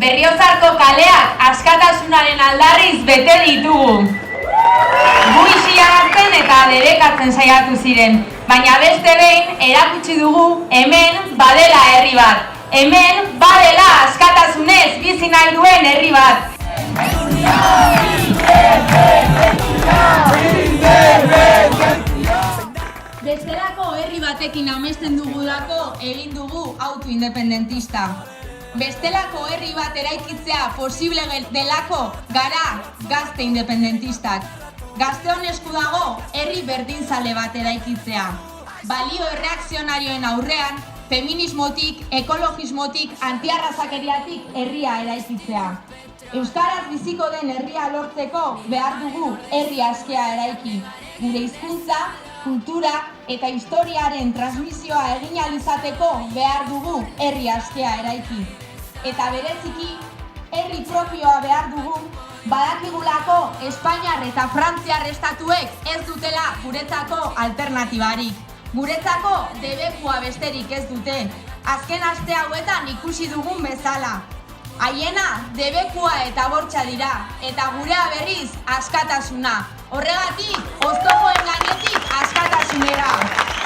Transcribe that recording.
Berriozarko kaleak askatasunaren aldarriz bete ditugu. Gu isian hartzen eta debekatzen saiatu ziren, baina beste behin erakutsi dugu hemen badela herri bat. Hemen badela askatasunez bizi nahi duen herri bat. Bestelako herri batekin amesten dugulako egin dugu auto independentista. Bestelako herri bat eraikitzea posible delako gara gazte independentistak. Gazteon esku dago herri berdinzale bat eraikitzea. Balio erreakzionarioen aurrean, feminismotik, ekologismotik, antiarrazakeriatik herria eraikitzea. Euskaraz biziko den herria lortzeko behar dugu herri askea eraiki. Gure hizkuntza, kultura eta historiaren transmisioa egin ahal izateko behar dugu herri askea eraiki. Eta bereziki, herri propioa behar dugu, badakigulako Espainiar eta Frantziar estatuek ez dutela guretzako alternatibarik. Guretzako debekua besterik ez dute, azken aste hauetan ikusi dugun bezala. Haiena debekua eta bortxa dira, eta gurea berriz askatasuna. Horregatik, oztopoen gainetik askatasunera.